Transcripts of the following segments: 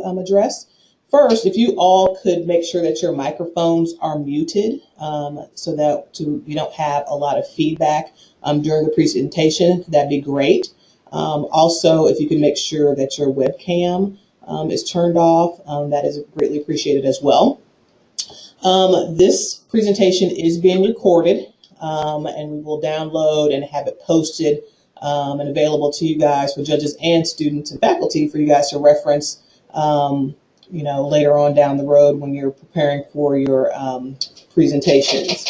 address. First, if you all could make sure that your microphones are muted so that you don't have a lot of feedback during the presentation, that'd be great. Also, if you can make sure that your webcam is turned off, that is greatly appreciated as well. This presentation is being recorded and we will download and have it posted and available to you guys, for judges and students and faculty, for you guys to reference later on down the road when you're preparing for your presentations.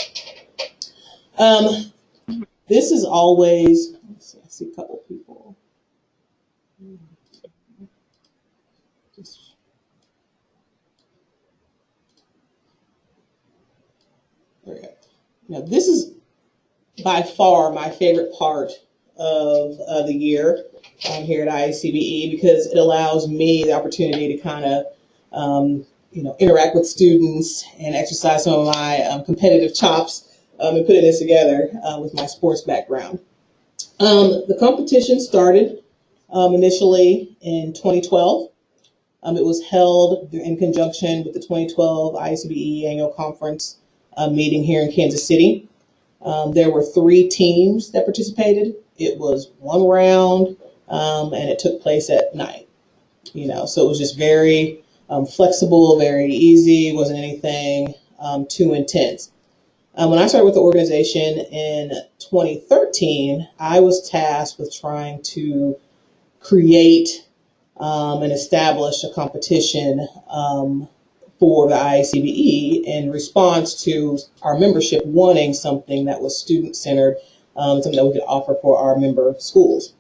This is always, let's see, I see a couple people. There we go. Now, this is by far my favorite part of the year here at IACBE, because it allows me the opportunity to kind of interact with students and exercise some of my competitive chops and putting this together with my sports background. The competition started initially in 2012. It was held in conjunction with the 2012 IACBE annual conference meeting here in Kansas City. There were 3 teams that participated. It was one round, and it took place at night. So it was just very flexible, very easy. It wasn't anything too intense. When I started with the organization in 2013, I was tasked with trying to create and establish a competition for the IACBE in response to our membership wanting something that was student-centered, something that we could offer for our member schools.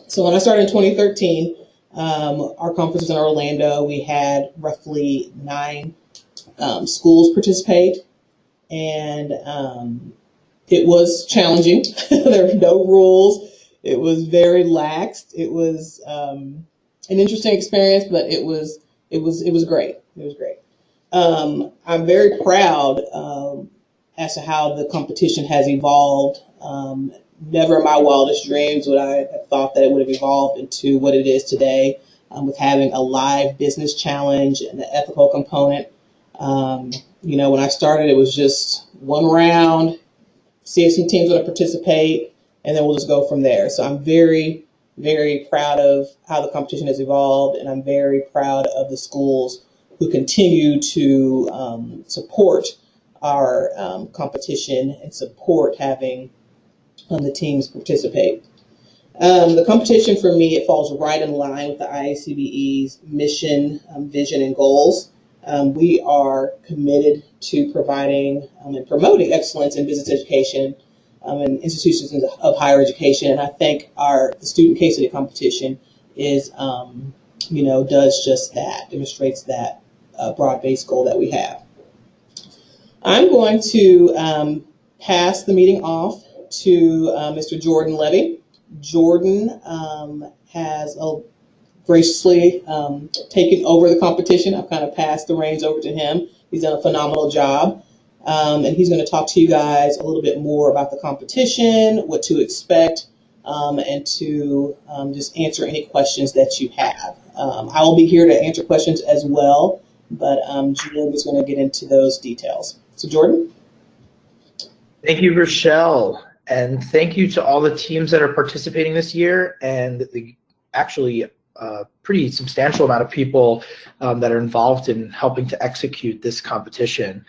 So when I started in 2013, our conference was in Orlando. We had roughly 9 schools participate, and it was challenging. There were no rules. It was very laxed. It was an interesting experience, but it was great. It was great. I'm very proud as to how the competition has evolved. Never in my wildest dreams would I have thought that it would have evolved into what it is today, with having a live business challenge and the ethical component. When I started, it was just one round, see if some teams want to participate, and then we'll just go from there. So I'm very, very proud of how the competition has evolved, and I'm very proud of the schools who continue to support our competition and support having the teams participate. The competition for me, it falls right in line with the IACBE's mission, vision, and goals. We are committed to providing and promoting excellence in business education and institutions of higher education, and I think the student case study competition is, does just that, demonstrates that broad-based goal that we have. I'm going to pass the meeting off to Mr. Jordan Levy. Jordan has graciously taken over the competition. I've kind of passed the reins over to him. He's done a phenomenal job. And he's going to talk to you guys a little bit more about the competition, what to expect, and to just answer any questions that you have. I will be here to answer questions as well, but Jordan is going to get into those details. So Jordan? Thank you, Rochelle. And thank you to all the teams that are participating this year, and the actually pretty substantial amount of people that are involved in helping to execute this competition.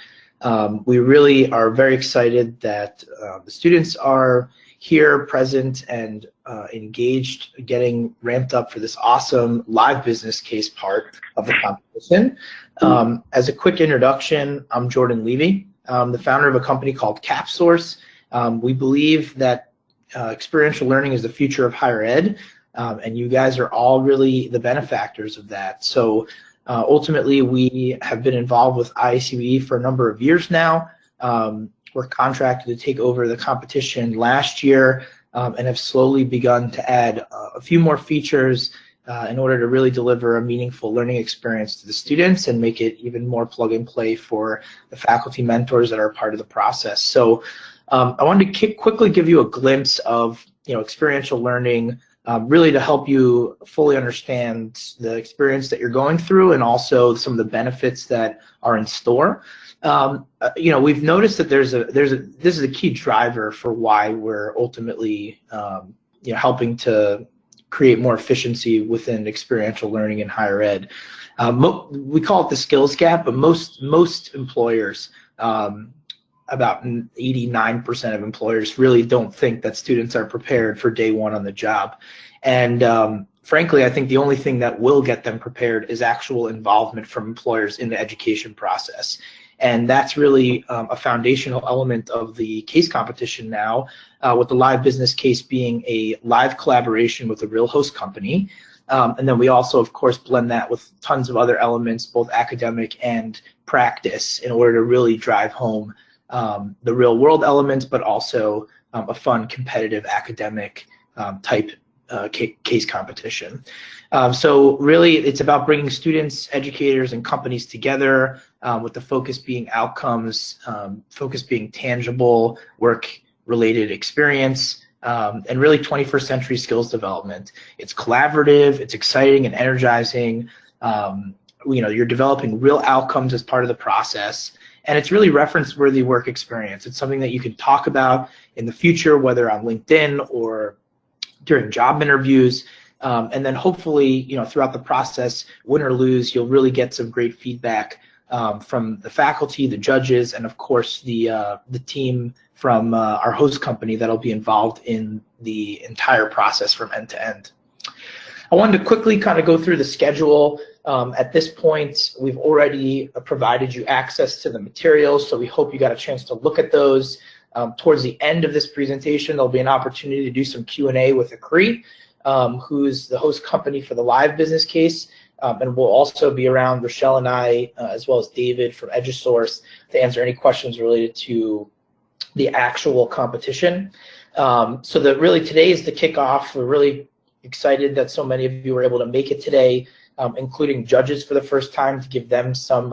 We really are very excited that the students are here, present, and engaged, getting ramped up for this awesome live business case part of the competition. As a quick introduction, I'm Jordan Levy. I'm the founder of a company called CapSource. We believe that experiential learning is the future of higher ed, and you guys are all really the benefactors of that. So ultimately, we have been involved with IACBE for a number of years now. We're contracted to take over the competition last year and have slowly begun to add a few more features in order to really deliver a meaningful learning experience to the students and make it even more plug and play for the faculty mentors that are part of the process. So I wanted to quickly give you a glimpse of experiential learning really to help you fully understand the experience that you're going through and also some of the benefits that are in store. We've noticed that this is a key driver for why we're ultimately helping to create more efficiency within experiential learning in higher ed. We call it the skills gap, but most employers, about 89% of employers, really don't think that students are prepared for day one on the job. And frankly, I think the only thing that will get them prepared is actual involvement from employers in the education process. And that's really a foundational element of the case competition now, with the live business case being a live collaboration with a real host company. And then we also, of course, blend that with tons of other elements, both academic and practice, in order to really drive home the real world elements, but also a fun, competitive, academic type case competition. So really, it's about bringing students, educators, and companies together, with the focus being outcomes, focus being tangible, work-related experience, and really 21st century skills development. It's collaborative, it's exciting and energizing. You're developing real outcomes as part of the process, and it's really reference-worthy work experience. It's something that you can talk about in the future, whether on LinkedIn or during job interviews, and then hopefully, throughout the process, win or lose, you'll really get some great feedback from the faculty, the judges, and of course the team from our host company that'll be involved in the entire process from end to end. I wanted to quickly kind of go through the schedule. At this point, we've already provided you access to the materials, so we hope you got a chance to look at those. Towards the end of this presentation, there'll be an opportunity to do some Q&A with IACBE, who's the host company for the live business case, and we'll also be around, Rochelle and I, as well as David from EduSource, to answer any questions related to the actual competition. So that really today is the kickoff. We're really excited that so many of you were able to make it today, including judges for the first time, to give them some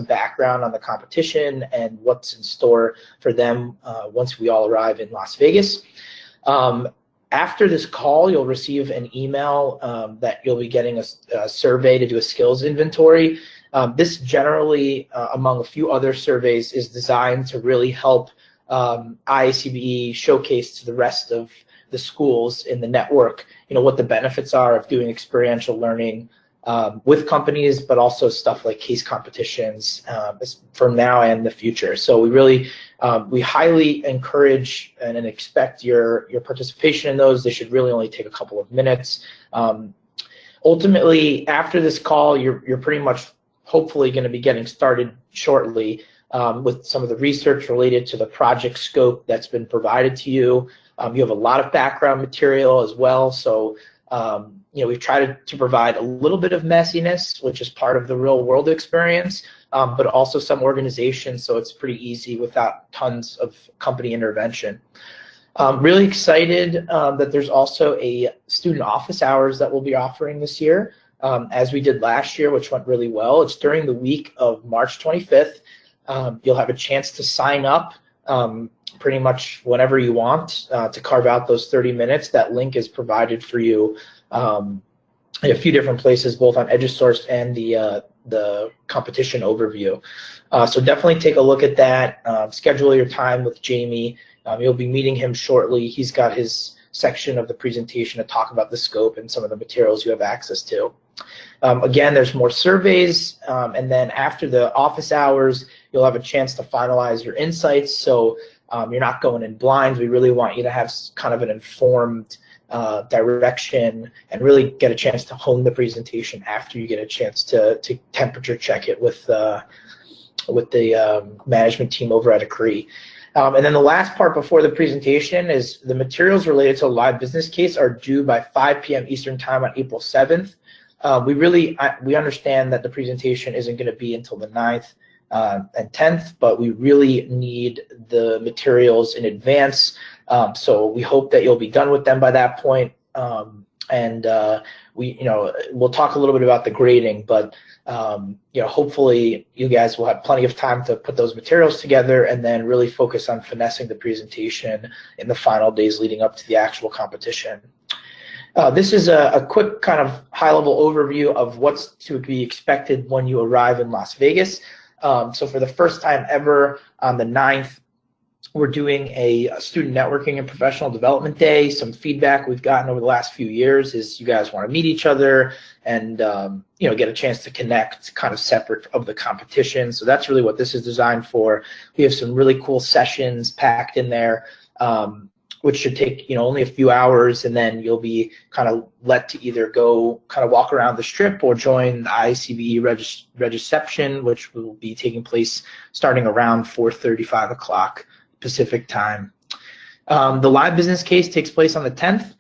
background on the competition and what's in store for them once we all arrive in Las Vegas. After this call, you'll receive an email that you'll be getting a survey to do a skills inventory. This generally, among a few other surveys, is designed to really help IACBE showcase to the rest of the schools in the network, what the benefits are of doing experiential learning with companies, but also stuff like case competitions for now and the future. So we really, we highly encourage and expect your participation in those. They should really only take a couple of minutes. Ultimately, after this call, you're pretty much hopefully going to be getting started shortly with some of the research related to the project scope that's been provided to you. You have a lot of background material as well, so we've tried to provide a little bit of messiness, which is part of the real world experience, but also some organization, so it's pretty easy without tons of company intervention. Really excited that there's also a student office hours that we'll be offering this year, as we did last year, which went really well. It's during the week of March 25th. You'll have a chance to sign up pretty much whenever you want to carve out those 30 minutes. That link is provided for you in a few different places, both on EduSource and the competition overview. So definitely take a look at that. Schedule your time with Jamie. You'll be meeting him shortly. He's got his section of the presentation to talk about the scope and some of the materials you have access to. Again, there's more surveys, and then after the office hours, you'll have a chance to finalize your insights. So you're not going in blind. We really want you to have kind of an informed direction and really get a chance to hone the presentation after you get a chance to temperature check it with the management team over at IACBE. And then the last part before the presentation is the materials related to a live business case are due by 5 p.m. Eastern Time on April 7th. We understand that the presentation isn't going to be until the 9th and 10th, but we really need the materials in advance. So we hope that you'll be done with them by that point. And we'll talk a little bit about the grading, but hopefully you guys will have plenty of time to put those materials together and then really focus on finessing the presentation in the final days leading up to the actual competition. This is a quick kind of high-level overview of what's to be expected when you arrive in Las Vegas. So for the first time ever on the 9th, we're doing a student networking and professional development day. Some feedback we've gotten over the last few years is you guys want to meet each other and get a chance to connect kind of separate of the competition. So that's really what this is designed for. We have some really cool sessions packed in there, which should take only a few hours, and then you'll be kind of let to either go kind of walk around the strip or join the IACBE reception, which will be taking place starting around 4:30, 5 o'clock Pacific time. The live business case takes place on the 10th.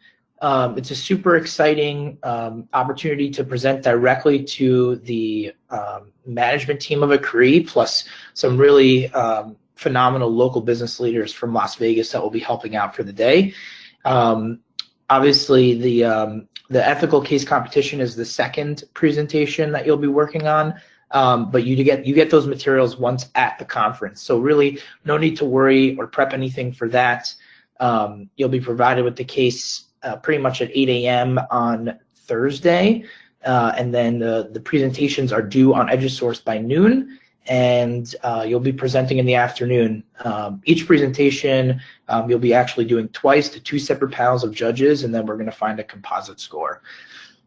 It's a super exciting opportunity to present directly to the management team of IACBE, plus some really phenomenal local business leaders from Las Vegas that will be helping out for the day. Obviously, the ethical case competition is the second presentation that you'll be working on. But you get those materials once at the conference. So really no need to worry or prep anything for that. You'll be provided with the case pretty much at 8 a.m. on Thursday. And then the presentations are due on EduSource by noon. And you'll be presenting in the afternoon. Each presentation you'll be actually doing twice to 2 separate panels of judges, and then we're going to find a composite score.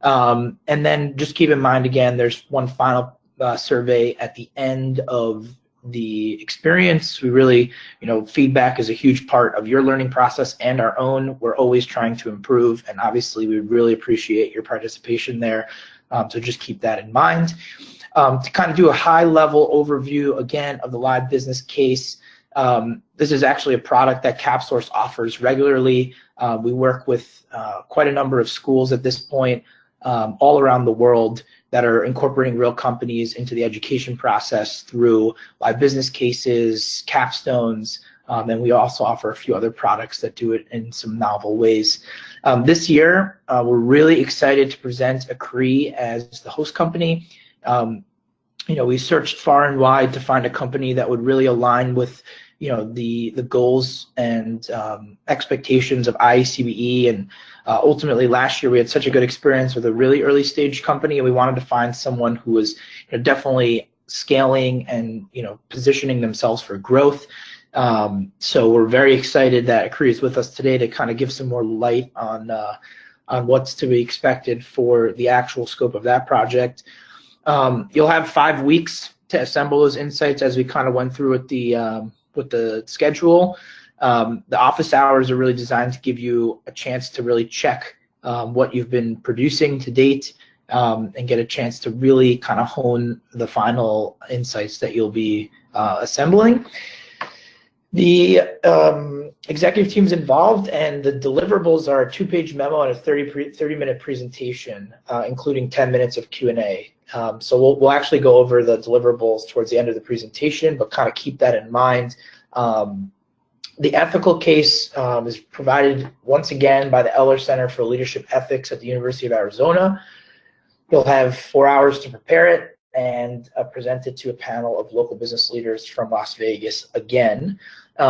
And then just keep in mind, again, there's one final survey at the end of the experience. We really, feedback is a huge part of your learning process and our own. We're always trying to improve, and obviously we really appreciate your participation there. So just keep that in mind. To kind of do a high-level overview, again, of the live business case, this is actually a product that CapSource offers regularly. We work with quite a number of schools at this point all around the world that are incorporating real companies into the education process through live business cases, capstones, and we also offer a few other products that do it in some novel ways. This year, we're really excited to present IACBE as the host company. We searched far and wide to find a company that would really align with the goals and expectations of IACBE, and ultimately last year we had such a good experience with a really early stage company, and we wanted to find someone who was definitely scaling and positioning themselves for growth. So we're very excited that IACBE is with us today to kind of give some more light on what's to be expected for the actual scope of that project. You'll have 5 weeks to assemble those insights, as we kind of went through with the schedule. The office hours are really designed to give you a chance to really check what you've been producing to date, and get a chance to really kind of hone the final insights that you'll be assembling. The executive team's involved, and the deliverables are a 2-page memo and a 30-minute presentation, including 10 minutes of Q&A. So we'll actually go over the deliverables towards the end of the presentation, but kind of keep that in mind. The ethical case is provided once again by the Eller Center for Leadership Ethics at the University of Arizona. You'll have 4 hours to prepare it and present it to a panel of local business leaders from Las Vegas again. 2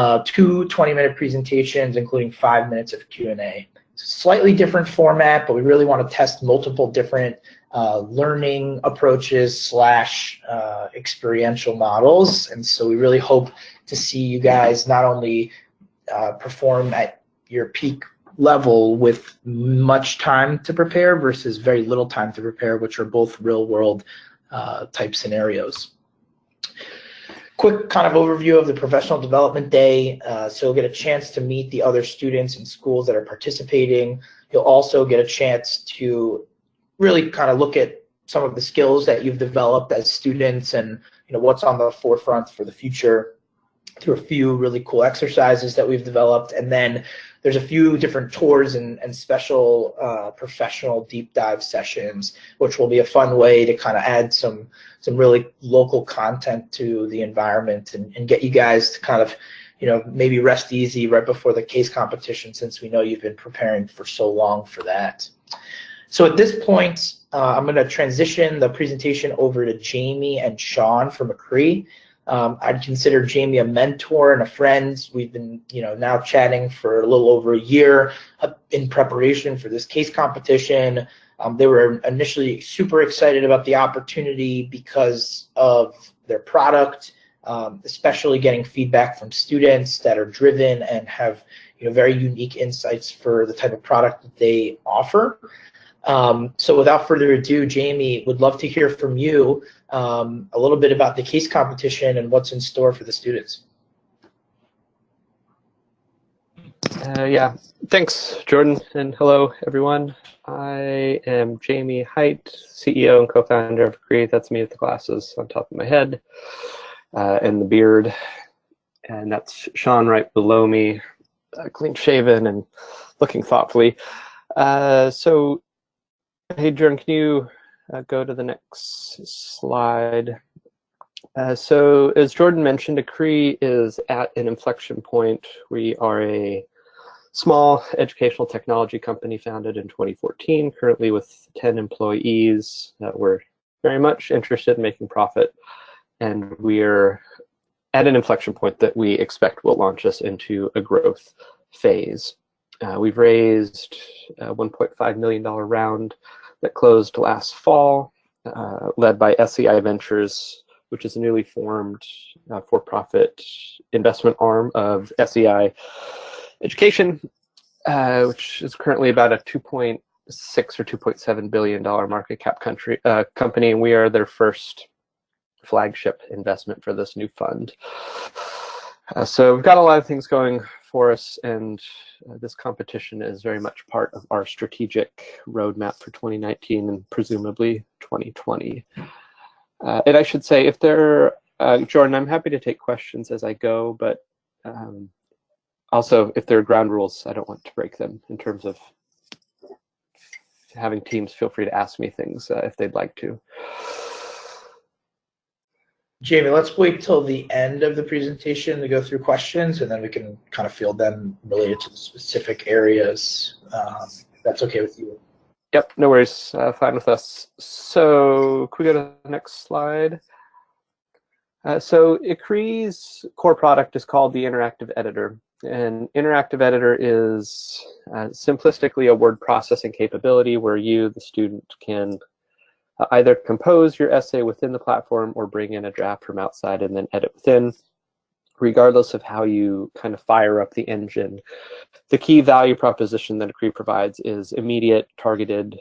20-minute presentations, including 5 minutes of Q&A. Slightly different format, but we really want to test multiple different learning approaches / experiential models. And so we really hope to see you guys not only perform at your peak level with much time to prepare versus very little time to prepare, which are both real world type scenarios. Quick kind of overview of the professional development day. So you'll get a chance to meet the other students and schools that are participating. You'll also get a chance to really kind of look at some of the skills that you've developed as students, and what's on the forefront for the future through a few really cool exercises that we've developed. And then there's a few different tours and special professional deep dive sessions, which will be a fun way to kind of add some really local content to the environment and get you guys to kind of maybe rest easy right before the case competition, since we know you've been preparing for so long for that. So at this point, I'm going to transition the presentation over to Jamie and Sean from IACBE. I'd consider Jamie a mentor and a friend. We've been, now chatting for a little over a year in preparation for this case competition. They were initially super excited about the opportunity because of their product, especially getting feedback from students that are driven and have very unique insights for the type of product that they offer. So without further ado, Jamie, would love to hear from you a little bit about the case competition and what's in store for the students. Yeah, thanks, Jordan, and hello, everyone. I am Jamie Height, CEO and co-founder of IACBE. That's me with the glasses on top of my head and the beard. And that's Sean right below me, clean-shaven and looking thoughtfully. So, hey, Jordan, can you go to the next slide? So, as Jordan mentioned, IACBE is at an inflection point. We are a small educational technology company founded in 2014, currently with 10 employees. We're very much interested in making profit, and we're at an inflection point that we expect will launch us into a growth phase. We've raised a $1.5 million round that closed last fall, led by SEI Ventures, which is a newly formed for-profit investment arm of SEI Education, which is currently about a $2.6 or $2.7 billion market cap company, and we are their first flagship investment for this new fund. So we've got a lot of things going for us, and this competition is very much part of our strategic roadmap for 2019 and presumably 2020. And I should say, if there, Jordan, I'm happy to take questions as I go, but also, if there are ground rules, I don't want to break them in terms of having teams feel free to ask me things if they'd like to. Jamie, let's wait till the end of the presentation to go through questions, and then we can kind of field them related to the specific areas. If that's okay with you. Yep, no worries. Fine with us. So, can we go to the next slide? So, IACBE's core product is called the Interactive Editor. And Interactive Editor is simplistically a word processing capability where you, the student, can either compose your essay within the platform or bring in a draft from outside and then edit within, regardless of how you kind of fire up the engine. The key value proposition that IACBE provides is immediate, targeted,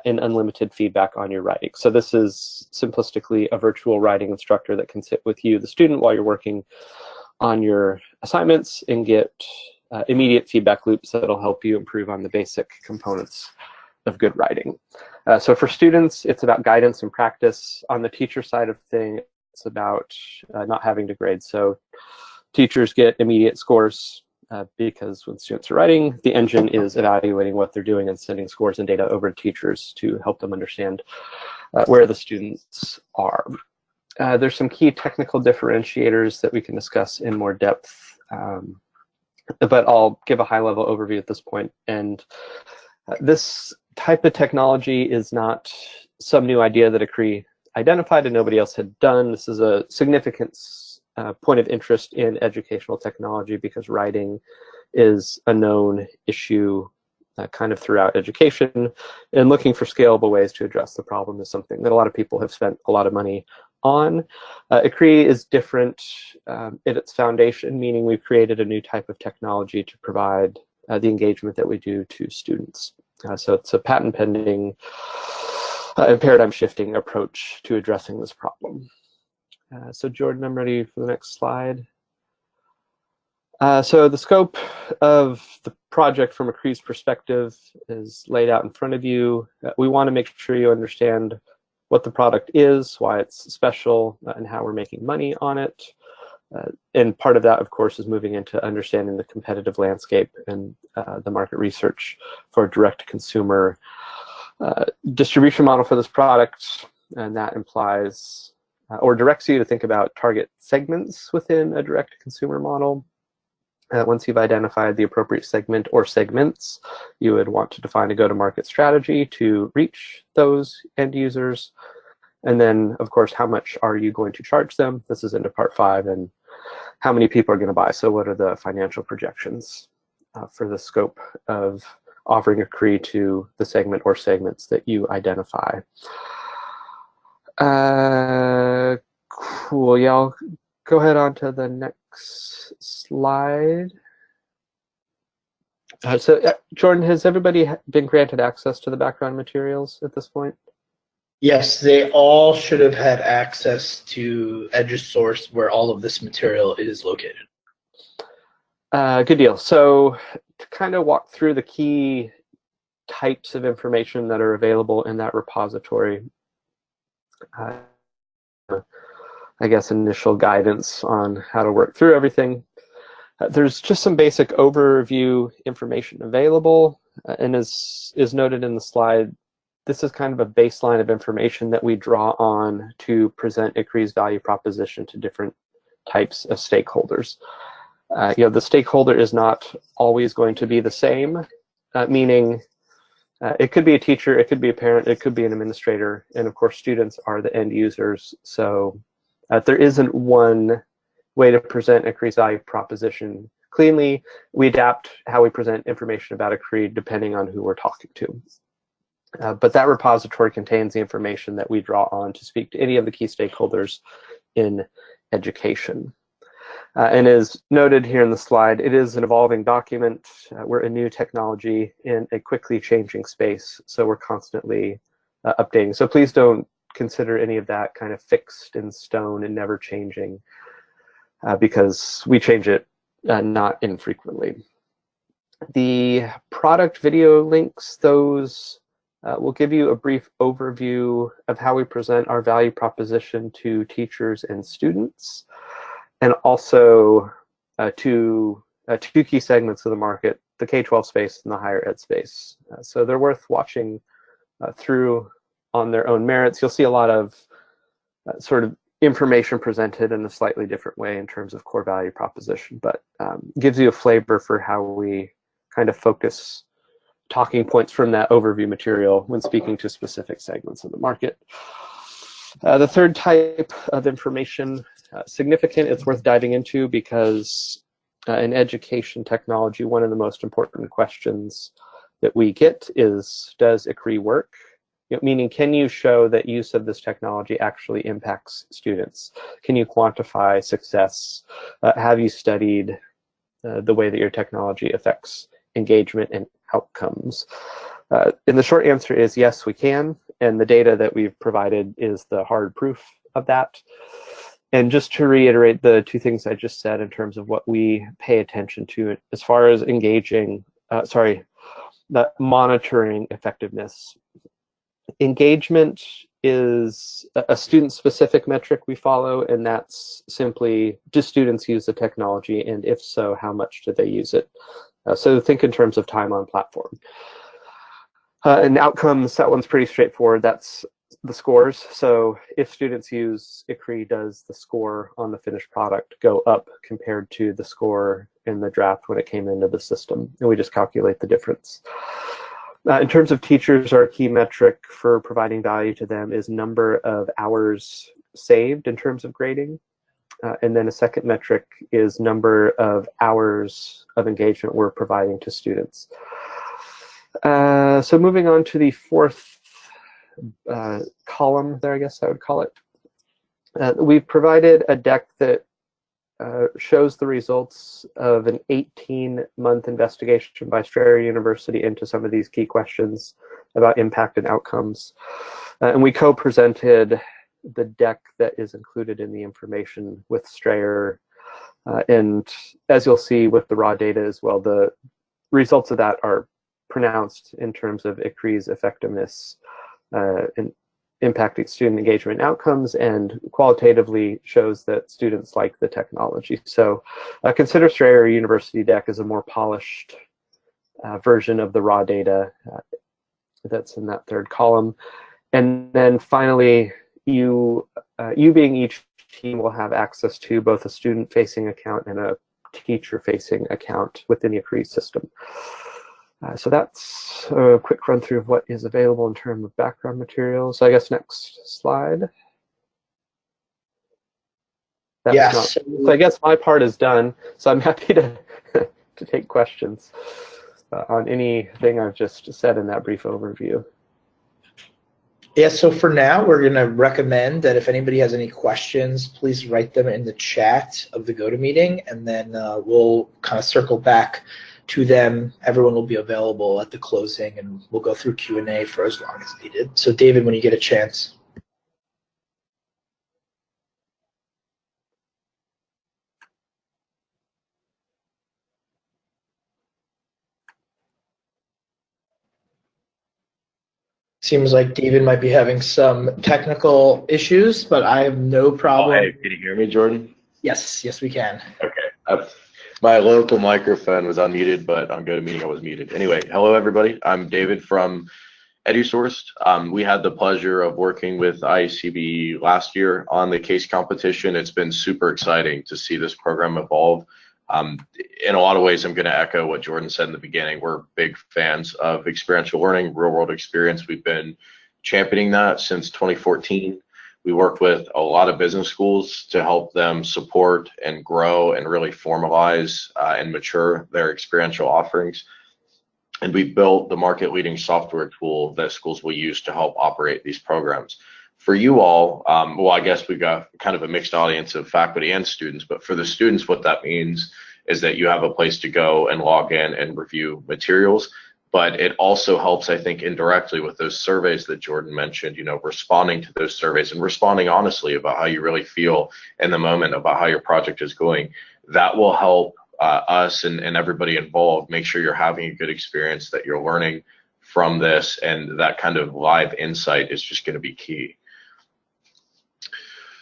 and unlimited feedback on your writing. So this is simplistically a virtual writing instructor that can sit with you, the student, while you're working on your assignments and get immediate feedback loops that'll help you improve on the basic components of good writing. So for students, it's about guidance and practice. On the teacher side of things, it's about not having to grade. So teachers get immediate scores because when students are writing, the engine is evaluating what they're doing and sending scores and data over to teachers to help them understand where the students are. There's some key technical differentiators that we can discuss in more depth, but I'll give a high-level overview at this point. And this type of technology is not some new idea that IACBE identified and nobody else had done. This is a significant point of interest in educational technology because writing is a known issue kind of throughout education, and looking for scalable ways to address the problem is something that a lot of people have spent a lot of money on. IACBE is different in its foundation, meaning we've created a new type of technology to provide the engagement that we do to students. So it's a patent pending and paradigm shifting approach to addressing this problem. So Jordan, I'm ready for the next slide. So the scope of the project from IACBE's perspective is laid out in front of you. We want to make sure you understand what the product is, why it's special, and how we're making money on it. And part of that, of course, is moving into understanding the competitive landscape and the market research for direct-to-consumer distribution model for this product. And that implies or directs you to think about target segments within a direct-to-consumer model. Once you've identified the appropriate segment or segments, you would want to define a go-to-market strategy to reach those end users. And then, of course, how much are you going to charge them? This is into part 5, and how many people are going to buy. So what are the financial projections for the scope of offering a CRE to the segment or segments that you identify? Cool. Yeah, I'll go ahead on to the next slide. Jordan, has everybody been granted access to the background materials at this point? Yes, they all should have had access to EduSource, where all of this material is located. Good deal. So to kind of walk through the key types of information that are available in that repository, I guess initial guidance on how to work through everything. There's just some basic overview information available, and as is noted in the slide, this is kind of a baseline of information that we draw on to present ICRE's value proposition to different types of stakeholders. The stakeholder is not always going to be the same, meaning it could be a teacher, it could be a parent, it could be an administrator, and of course students are the end users. So there isn't one way to present ICRE's value proposition cleanly. We adapt how we present information about ICRE depending on who we're talking to. But that repository contains the information that we draw on to speak to any of the key stakeholders in education. And as noted here in the slide, it is an evolving document. We're a new technology in a quickly changing space, so we're constantly updating. So please don't consider any of that kind of fixed in stone and never changing, because we change it not infrequently. The product video links, those will give you a brief overview of how we present our value proposition to teachers and students, and also two key segments of the market, the K-12 space and the higher ed space. So they're worth watching through on their own merits. You'll see a lot of sort of information presented in a slightly different way in terms of core value proposition, but gives you a flavor for how we kind of focus talking points from that overview material when speaking to specific segments of the market. The third type of information, significant, it's worth diving into because in education technology, one of the most important questions that we get is, does ICRE work? Meaning, can you show that use of this technology actually impacts students? Can you quantify success? Have you studied the way that your technology affects engagement and outcomes? And the short answer is yes, we can. And the data that we've provided is the hard proof of that. And just to reiterate the two things I just said in terms of what we pay attention to as far as engaging, the monitoring effectiveness. Engagement is a student-specific metric we follow, and that's simply, do students use the technology, and if so, how much do they use it? So think in terms of time on platform. And outcomes, that one's pretty straightforward. That's the scores. So if students use ICRE, does the score on the finished product go up compared to the score in the draft when it came into the system? And we just calculate the difference. In terms of teachers, our key metric for providing value to them is number of hours saved in terms of grading. And then a second metric is number of hours of engagement we're providing to students. So moving on to the fourth column there, I guess I would call it. We've provided a deck that shows the results of an 18-month investigation by Strayer University into some of these key questions about impact and outcomes. And we co-presented the deck that is included in the information with Strayer. And as you'll see with the raw data as well, the results of that are pronounced in terms of ICRE's effectiveness in impacting student engagement and outcomes, and qualitatively shows that students like the technology. So consider Strayer University deck as a more polished version of the raw data that's in that third column. And then finally, you being each team will have access to both a student-facing account and a teacher-facing account within the ICRE system. So that's a quick run through of what is available in terms of background materials. So I guess next slide. Yes. So I guess my part is done. So I'm happy to to take questions on anything I've just said in that brief overview. Yeah, so for now, we're going to recommend that if anybody has any questions, please write them in the chat of the GoToMeeting, and then we'll kind of circle back to them. Everyone will be available at the closing, and we'll go through Q&A for as long as needed. So David, when you get a chance. Seems like David might be having some technical issues, but I have no problem. Oh, hey, can you hear me, Jordan? Yes, we can. Okay. My local microphone was unmuted, but on GoToMeeting I was muted. Anyway, hello everybody. I'm David from EduSourced. We had the pleasure of working with IACBE last year on the case competition. It's been super exciting to see this program evolve. In a lot of ways, I'm going to echo what Jordan said in the beginning. We're big fans of experiential learning, real world experience. We've been championing that since 2014. We work with a lot of business schools to help them support and grow and really formalize and mature their experiential offerings. And we've built the market leading software tool that schools will use to help operate these programs. For you all, well, I guess we've got kind of a mixed audience of faculty and students, but for the students, what that means is that you have a place to go and log in and review materials. But it also helps, I think, indirectly with those surveys that Jordan mentioned, you know, responding to those surveys and responding honestly about how you really feel in the moment about how your project is going. That will help us and everybody involved make sure you're having a good experience, that you're learning from this, and that kind of live insight is just going to be key.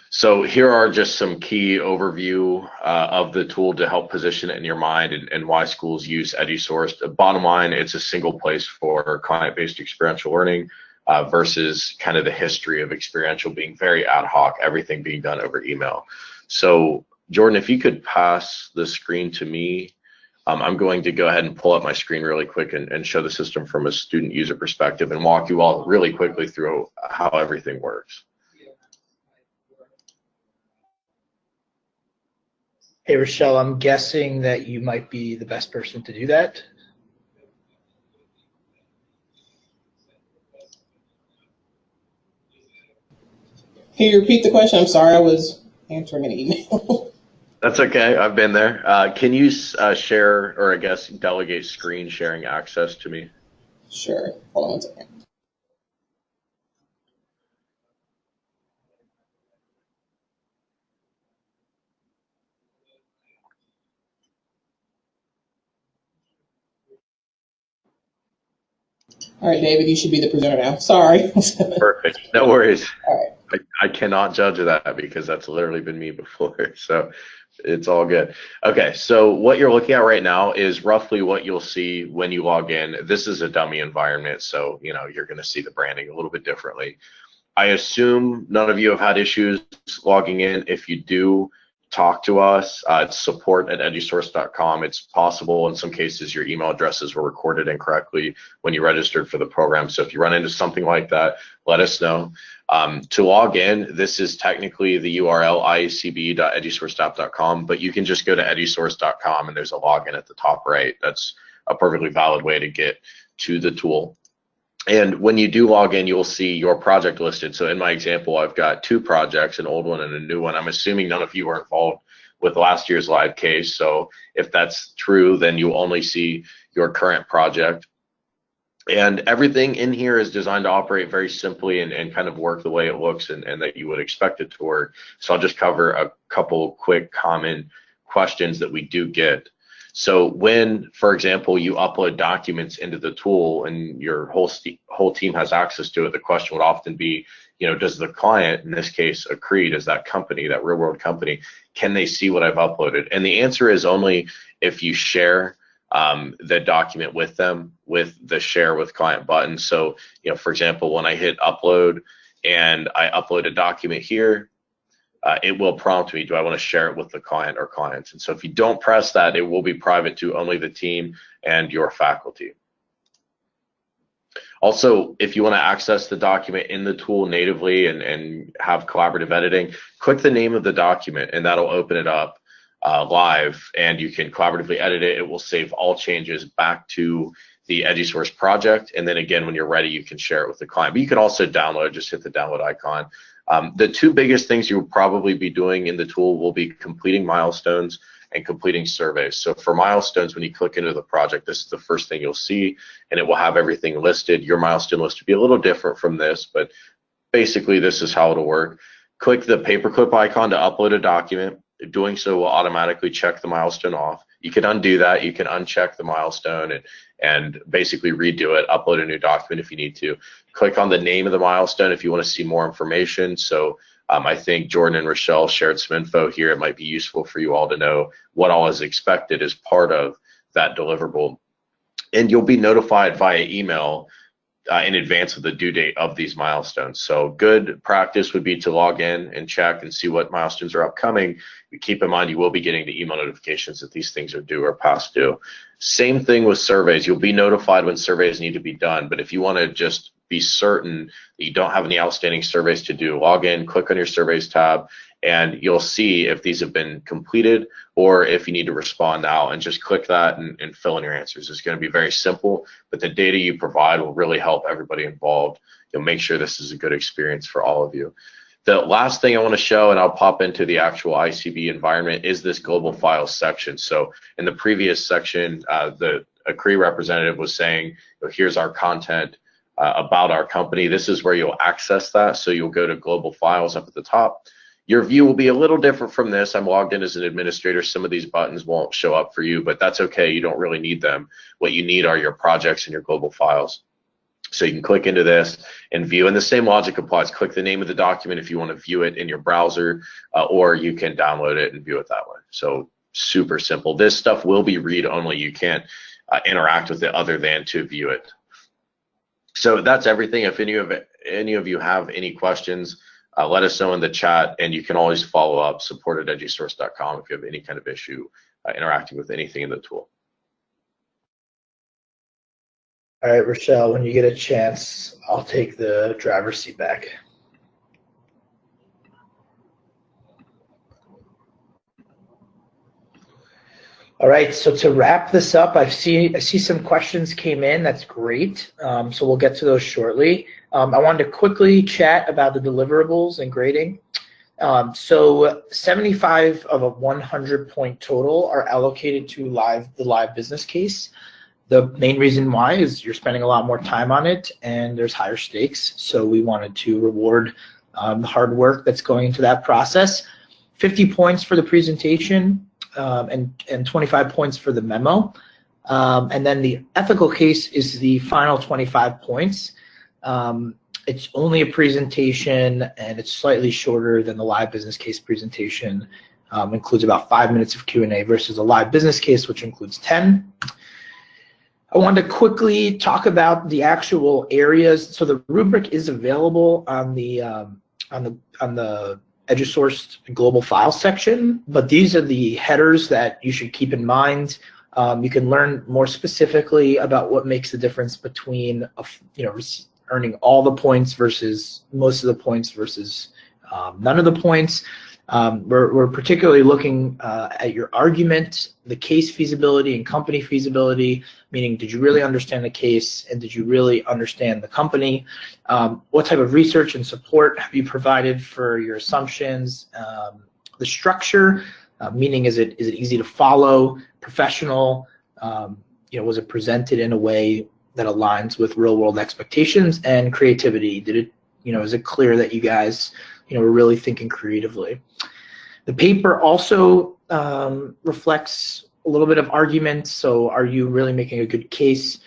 So here are just some key overview of the tool to help position it in your mind and why schools use EduSourced. Bottom line, it's a single place for client-based experiential learning versus kind of the history of experiential being very ad hoc, everything being done over email. So Jordan, if you could pass the screen to me, I'm going to go ahead and pull up my screen really quick and show the system from a student user perspective and walk you all really quickly through how everything works. Hey, Rochelle, I'm guessing that you might be the best person to do that. Can you repeat the question? I'm sorry, I was answering an email. That's okay, I've been there. Can you share, or I guess delegate screen sharing access to me? Sure, hold on one second. All right, David, you should be the presenter now. Sorry. Perfect, no worries. All right. I cannot judge that because that's literally been me before, so it's all good. Okay, so what you're looking at right now is roughly what you'll see when you log in. This is a dummy environment, so you know you're going to see the branding a little bit differently. I assume none of you have had issues logging in. If you do, talk to us. It's support@edusource.com. It's possible in some cases your email addresses were recorded incorrectly when you registered for the program. So if you run into something like that, let us know. To log in, this is technically the URL iacbe.edusourceapp.com, but you can just go to edusource.com and there's a login at the top right. That's a perfectly valid way to get to the tool. And when you do log in, you'll see your project listed. So in my example, I've got two projects, an old one and a new one. I'm assuming none of you were involved with last year's live case. So if that's true, then you'll only see your current project. And everything in here is designed to operate very simply and kind of work the way it looks and that you would expect it to work. So I'll just cover a couple quick common questions that we do get. So when, for example, you upload documents into the tool and your whole team has access to it, the question would often be, you know, does the client, in this case, IACBE, does that company, that real world company, can they see what I've uploaded? And the answer is only if you share the document with them with the share with client button. So, you know, for example, when I hit upload and I upload a document here, it will prompt me, do I want to share it with the client or clients? And so if you don't press that, it will be private to only the team and your faculty. Also, if you want to access the document in the tool natively and have collaborative editing, click the name of the document and that'll open it up live, and you can collaboratively edit it. It will save all changes back to the EduSource project, and then again, when you're ready, you can share it with the client. But you can also download, just hit the download icon. The two biggest things you'll probably be doing in the tool will be completing milestones and completing surveys. So for milestones, when you click into the project, this is the first thing you'll see, and it will have everything listed. Your milestone list will be a little different from this, but basically this is how it'll work. Click the paperclip icon to upload a document. Doing so will automatically check the milestone off. You can undo that. You can uncheck the milestone and basically redo it, upload a new document if you need to. Click on the name of the milestone if you want to see more information. So I think Jordan and Rochelle shared some info here. It might be useful for you all to know what all is expected as part of that deliverable. And you'll be notified via email in advance of the due date of these milestones. So good practice would be to log in and check and see what milestones are upcoming. Keep in mind you will be getting the email notifications that these things are due or past due. Same thing with surveys. You'll be notified when surveys need to be done, but if you want to just be certain that you don't have any outstanding surveys to do, log in, click on your surveys tab, and you'll see if these have been completed or if you need to respond now, and just click that and fill in your answers. It's going to be very simple, but the data you provide will really help everybody involved. You'll make sure this is a good experience for all of you. The last thing I want to show, and I'll pop into the actual IACBE environment, is this global files section. So in the previous section, the IACBE representative was saying, here's our content about our company. This is where you'll access that. So you'll go to global files up at the top. Your view will be a little different from this. I'm logged in as an administrator. Some of these buttons won't show up for you, but that's okay. You don't really need them. What you need are your projects and your global files. So you can click into this and view, and the same logic applies. Click the name of the document if you want to view it in your browser, or you can download it and view it that way. So super simple. This stuff will be read only. You can't interact with it other than to view it. So that's everything. If any of you have any questions, let us know in the chat, and you can always follow up, support@edusource.com if you have any kind of issue interacting with anything in the tool. All right, Rochelle, when you get a chance, I'll take the driver's seat back. All right, so to wrap this up, I see some questions came in. That's great. So we'll get to those shortly. I wanted to quickly chat about the deliverables and grading. So 75 of a 100-point total are allocated to the live business case. The main reason why is you're spending a lot more time on it and there's higher stakes. So we wanted to reward the hard work that's going into that process. 50 points for the presentation and 25 points for the memo. And then the ethical case is the final 25 points. It's only a presentation and it's slightly shorter than the live business case presentation. Includes about 5 minutes of Q&A versus a live business case, which includes 10. I wanted to quickly talk about the actual areas. So the rubric is available on the EduSource global file section, but these are the headers that you should keep in mind. You can learn more specifically about what makes the difference between earning all the points versus most of the points versus none of the points. We're particularly looking at your argument, the case feasibility and company feasibility, meaning did you really understand the case and did you really understand the company? What type of research and support have you provided for your assumptions? The structure, meaning is it easy to follow, professional, was it presented in a way that aligns with real world expectations, and creativity? Did it, is it clear that you guys we're really thinking creatively? The paper also reflects a little bit of argument. So are you really making a good case?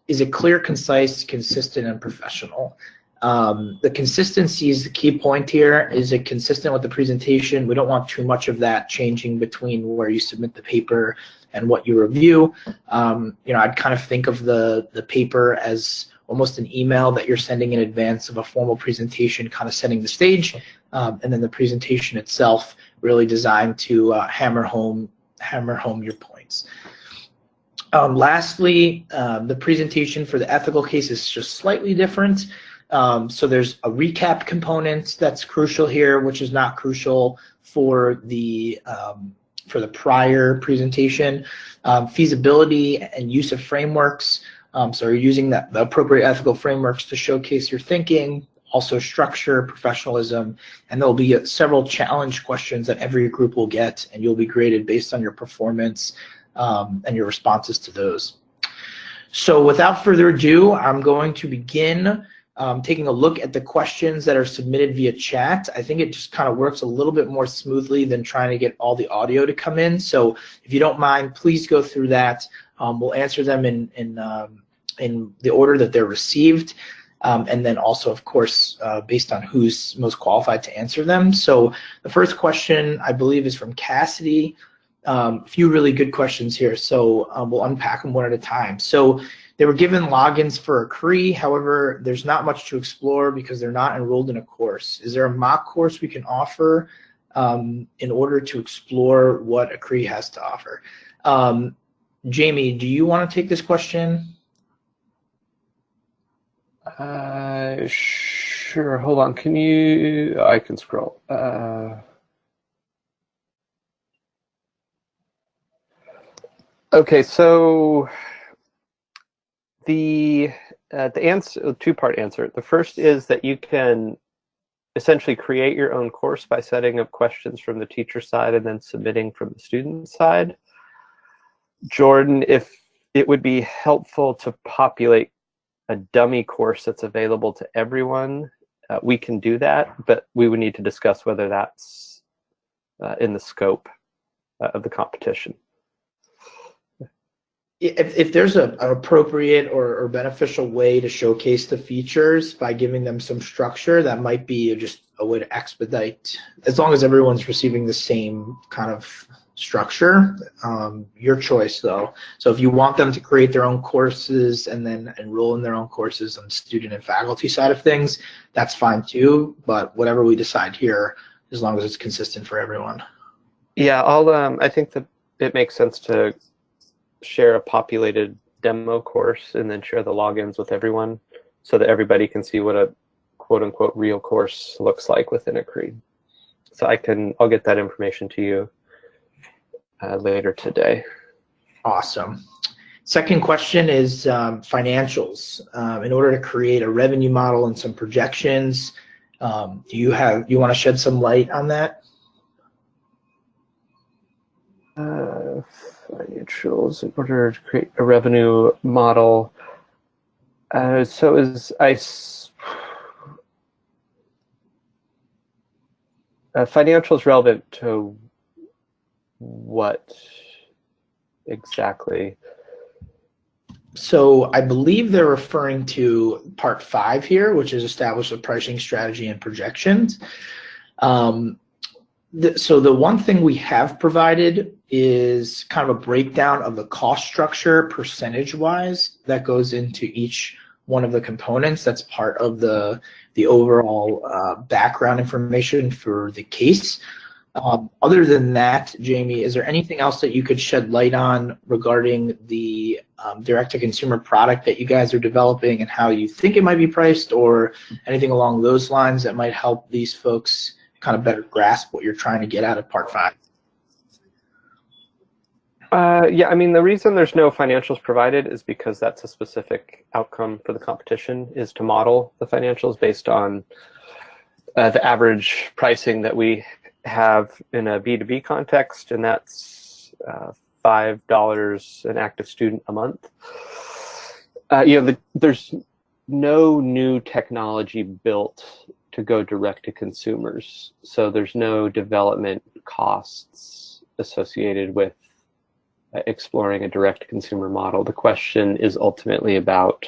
Is it clear, concise, consistent, and professional? The consistency is the key point here. Is it consistent with the presentation? We don't want too much of that changing between where you submit the paper and what you review. I'd kind of think of the paper as almost an email that you're sending in advance of a formal presentation, kind of setting the stage, and then the presentation itself really designed to hammer home your points. Lastly, the presentation for the ethical case is just slightly different. So there's a recap component that's crucial here, which is not crucial for the prior presentation. Feasibility and use of frameworks. So you're using the appropriate ethical frameworks to showcase your thinking, also structure, professionalism, and there'll be several challenge questions that every group will get, and you'll be graded based on your performance and your responses to those. So without further ado, I'm going to begin taking a look at the questions that are submitted via chat. I think it just kind of works a little bit more smoothly than trying to get all the audio to come in. So if you don't mind, please go through that. We'll answer them in the order that they're received. And then also, of course, based on who's most qualified to answer them. So the first question, I believe, is from Cassidy. A few really good questions here, so we'll unpack them one at a time. So they were given logins for a CRE, however, there's not much to explore because they're not enrolled in a course. Is there a mock course we can offer in order to explore what a CRE has to offer? Jamie, do you want to take this question? Sure, hold on, can you, I can scroll. Okay, so the answer, two-part answer. The first is that you can essentially create your own course by setting up questions from the teacher side and then submitting from the student side. Jordan, if it would be helpful to populate a dummy course that's available to everyone, we can do that, but we would need to discuss whether that's in the scope of the competition. If there's an appropriate or beneficial way to showcase the features by giving them some structure, that might be just a way to expedite, as long as everyone's receiving the same kind of structure. Your choice, though. So if you want them to create their own courses and then enroll in their own courses on the student and faculty side of things, that's fine too, but whatever we decide here, as long as it's consistent for everyone. Yeah, I think that it makes sense to share a populated demo course and then share the logins with everyone so that everybody can see what a quote-unquote real course looks like within a CRE. So I'll get that information to you later today. Awesome. Second question is financials. In order to create a revenue model and some projections, do you want to shed some light on that? Financials in order to create a revenue model. So financials relevant to what exactly? So I believe they're referring to part 5 here, which is establish a pricing strategy and projections. So the one thing we have provided is kind of a breakdown of the cost structure percentage-wise that goes into each one of the components. That's part of the overall background information for the case. Other than that, Jamie, is there anything else that you could shed light on regarding the direct-to-consumer product that you guys are developing and how you think it might be priced, or anything along those lines that might help these folks kind of better grasp what you're trying to get out of part 5? Yeah, I mean, the reason there's no financials provided is because that's a specific outcome for the competition, is to model the financials based on the average pricing that we have in a B2B context, and that's $5 an active student a month. There's no new technology built to go direct to consumers, so there's no development costs associated with exploring a direct consumer model. The question is ultimately about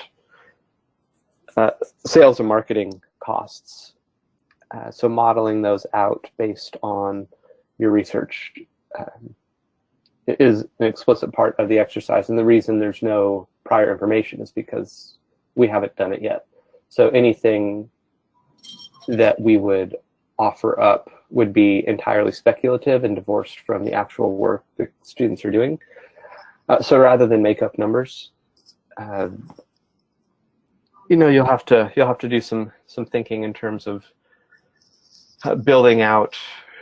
sales and marketing costs. So modeling those out based on your research is an explicit part of the exercise, and the reason there's no prior information is because we haven't done it yet. So anything that we would offer up would be entirely speculative and divorced from the actual work that students are doing. So rather than make up numbers, you'll have to do some thinking in terms of building out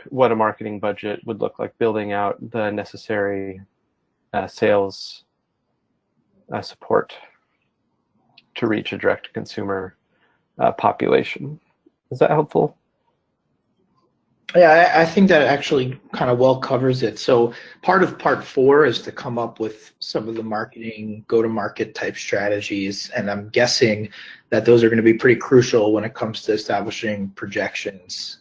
what a marketing budget would look like, building out the necessary sales support to reach a direct-to-consumer population. Is that helpful? Yeah, I think that actually kind of well covers it. So part of part 4 is to come up with some of the marketing, go-to-market type strategies, and I'm guessing that those are going to be pretty crucial when it comes to establishing projections.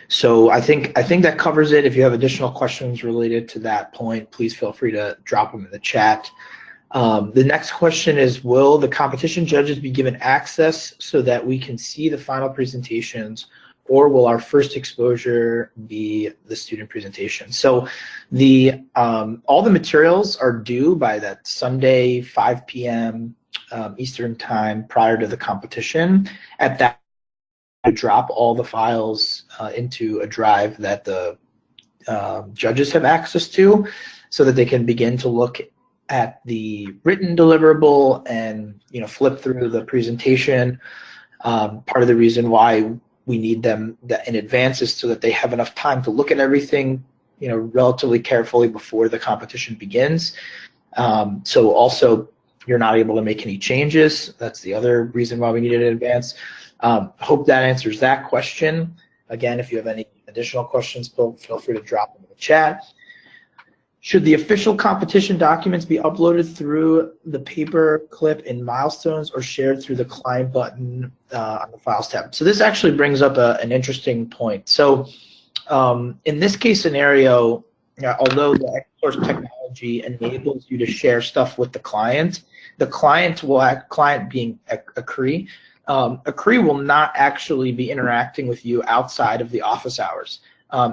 So I think that covers it. If you have additional questions related to that point, please feel free to drop them in the chat. The next question is, will the competition judges be given access so that we can see the final presentations, or will our first exposure be the student presentation? So all the materials are due by that Sunday, 5 p.m. Eastern time prior to the competition. At that, I drop all the files into a drive that the judges have access to, so that they can begin to look at the written deliverable and flip through the presentation. Part of the reason why we need them in advance is so that they have enough time to look at everything relatively carefully before the competition begins. So also you're not able to make any changes. That's the other reason why we need it in advance. Hope that answers that question. Again, if you have any additional questions, feel free to drop them in the chat. Should the official competition documents be uploaded through the paper clip in Milestones or shared through the client button on the Files tab? So this actually brings up an interesting point. So in this case scenario, although the Xsource technology enables you to share stuff with the client being IACBE, IACBE will not actually be interacting with you outside of the office hours.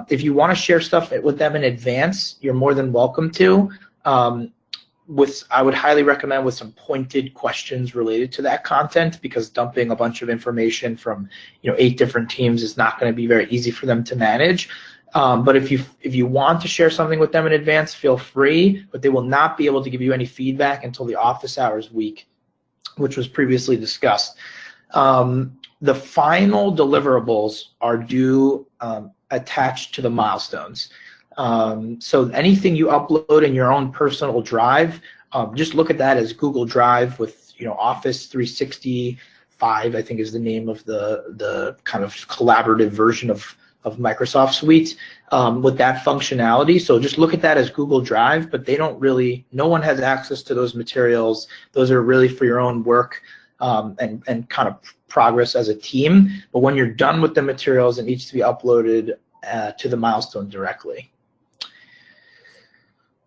If you want to share stuff with them in advance, you're more than welcome to. I would highly recommend with some pointed questions related to that content, because dumping a bunch of information from 8 different teams is not going to be very easy for them to manage. But if you want to share something with them in advance, feel free, but they will not be able to give you any feedback until the office hours week, which was previously discussed. The final deliverables are due attached to the Milestones. So anything you upload in your own personal drive, just look at that as Google Drive with Office 365, I think is the name of the kind of collaborative version of Microsoft Suite with that functionality. So just look at that as Google Drive, but no one has access to those materials. Those are really for your own work and kind of progress as a team. But when you're done with the materials, it needs to be uploaded to the Milestone directly.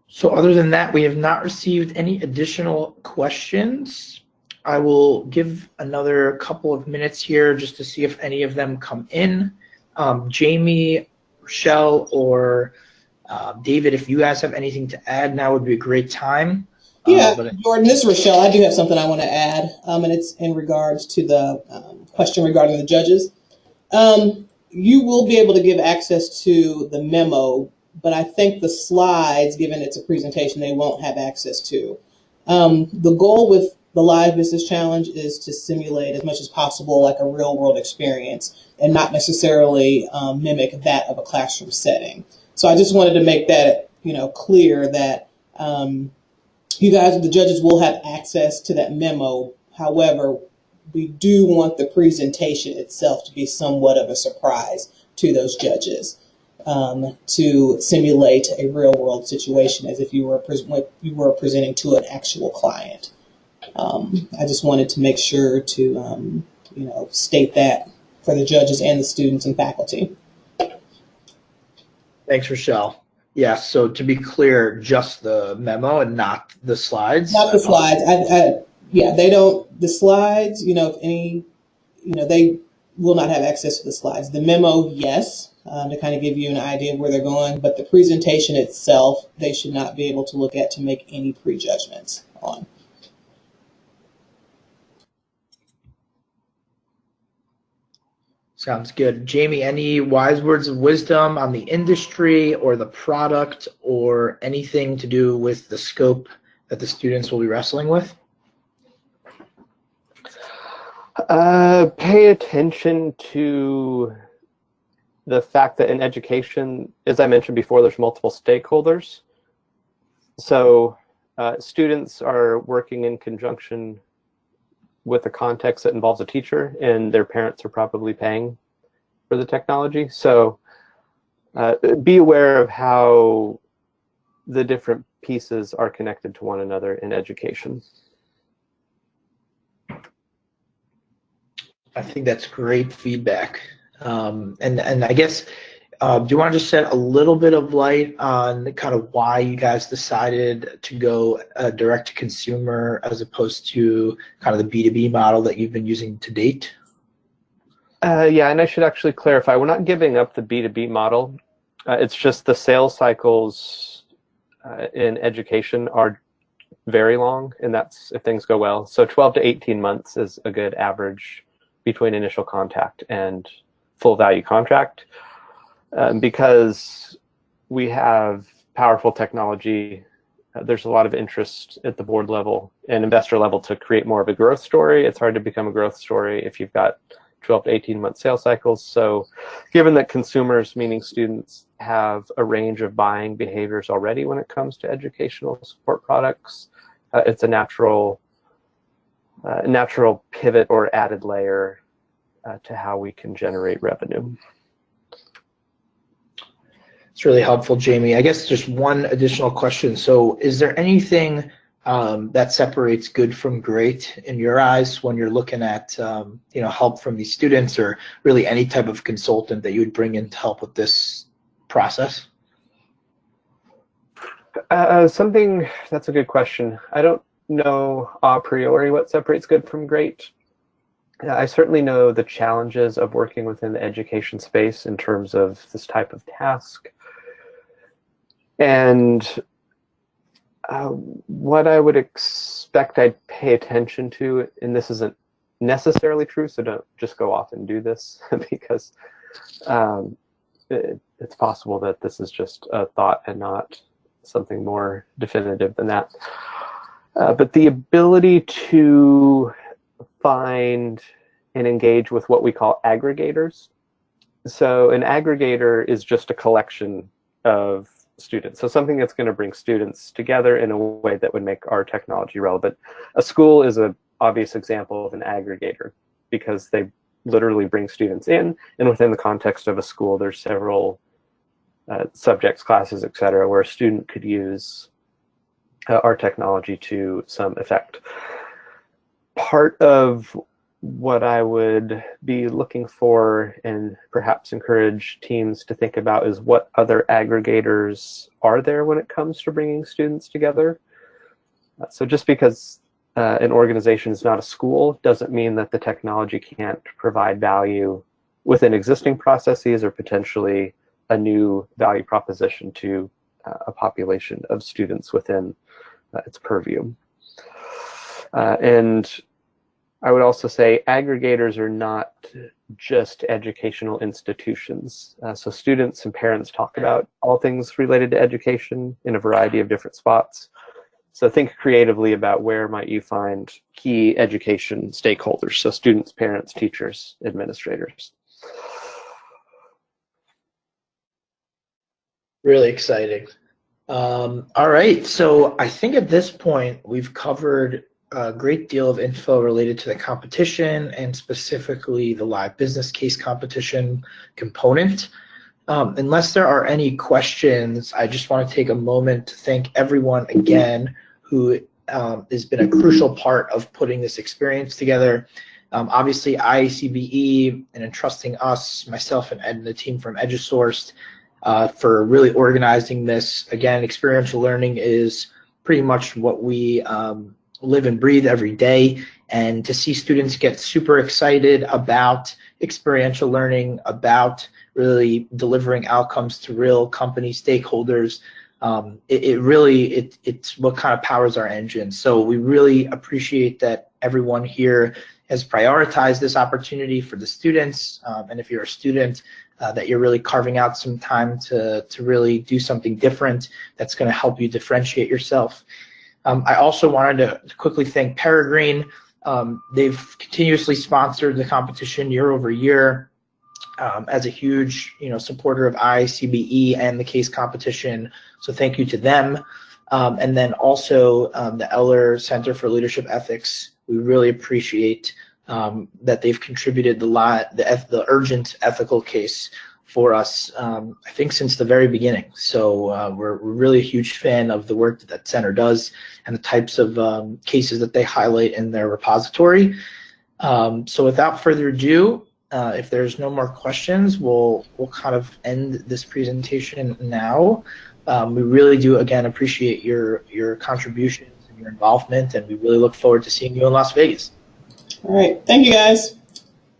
So other than that, we have not received any additional questions. I will give another couple of minutes here just to see if any of them come in. Jamie, Rochelle, or David, if you guys have anything to add, now would be a great time. Yeah, Jordan, this is Rochelle. I do have something I want to add, and it's in regards to the question regarding the judges. You will be able to give access to the memo, but I think the slides, given it's a presentation, they won't have access to. The goal with the Live Business Challenge is to simulate as much as possible like a real world experience and not necessarily mimic that of a classroom setting. So I just wanted to make that clear that you guys, the judges, will have access to that memo. However, we do want the presentation itself to be somewhat of a surprise to those judges, to simulate a real world situation as if you were presenting to an actual client. I just wanted to make sure to state that for the judges and the students and faculty. Thanks, Rochelle. Yeah, so to be clear, just the memo and not the slides? Not the slides. Yeah, they don't, the slides, if any, they will not have access to the slides. The memo, yes, to kind of give you an idea of where they're going, but the presentation itself, they should not be able to look at to make any prejudgments on. Sounds good. Jamie, any wise words of wisdom on the industry or the product or anything to do with the scope that the students will be wrestling with? Pay attention to the fact that in education, as I mentioned before, there's multiple stakeholders. So students are working in conjunction with a context that involves a teacher, and their parents are probably paying for the technology. So be aware of how the different pieces are connected to one another in education. I think that's great feedback. And I guess, do you want to just shed a little bit of light on kind of why you guys decided to go direct to consumer as opposed to kind of the B2B model that you've been using to date? Yeah, and I should actually clarify, we're not giving up the B2B model. It's just the sales cycles in education are very long, and that's if things go well. So 12 to 18 months is a good average between initial contact and full value contract. Because we have powerful technology, there's a lot of interest at the board level and investor level to create more of a growth story. It's hard to become a growth story if you've got 12 to 18 month sales cycles. So given that consumers, meaning students, have a range of buying behaviors already when it comes to educational support products, it's a natural pivot or added layer to how we can generate revenue. It's really helpful, Jamie. I guess just one additional question. So is there anything that separates good from great in your eyes when you're looking at help from these students, or really any type of consultant that you would bring in to help with this process? That's a good question. I don't know a priori what separates good from great. I certainly know the challenges of working within the education space in terms of this type of task. And what I would expect I'd pay attention to, and this isn't necessarily true, so don't just go off and do this, because it's possible that this is just a thought and not something more definitive than that. But the ability to find and engage with what we call aggregators. So an aggregator is just a collection of students. So something that's going to bring students together in a way that would make our technology relevant. A school is an obvious example of an aggregator because they literally bring students in, and within the context of a school, there's several subjects, classes, etc., where a student could use our technology to some effect. Part of what I would be looking for and perhaps encourage teams to think about is what other aggregators are there when it comes to bringing students together. So just because an organization is not a school doesn't mean that the technology can't provide value within existing processes or potentially a new value proposition to a population of students within its purview. And I would also say aggregators are not just educational institutions. So students and parents talk about all things related to education in a variety of different spots. So think creatively about where might you find key education stakeholders. So students, parents, teachers, administrators. Really exciting. All right, so I think at this point we've covered a great deal of info related to the competition and specifically the live business case competition component. Unless there are any questions, I just want to take a moment to thank everyone again who has been a crucial part of putting this experience together. Obviously, IACBE and entrusting us, myself and Ed and the team from EduSourced for really organizing this. Again, experiential learning is pretty much what we live and breathe every day, and to see students get super excited about experiential learning, about really delivering outcomes to real company stakeholders, it's what kind of powers our engine. So we really appreciate that everyone here has prioritized this opportunity for the students. And if you're a student, that you're really carving out some time to really do something different that's going to help you differentiate yourself. I also wanted to quickly thank Peregrine. They've continuously sponsored the competition year over year as a huge supporter of IACBE and the case competition. So thank you to them. And then also the Eller Center for Leadership Ethics. We really appreciate that they've contributed the urgent ethical case for us, I think since the very beginning. So we're really a huge fan of the work that center does and the types of cases that they highlight in their repository. So without further ado, if there's no more questions, we'll kind of end this presentation now. We really do, again, appreciate your contributions and your involvement, and we really look forward to seeing you in Las Vegas. All right. Thank you, guys.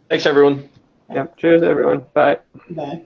Thanks, everyone. Yeah. Cheers, everyone. Bye. Bye.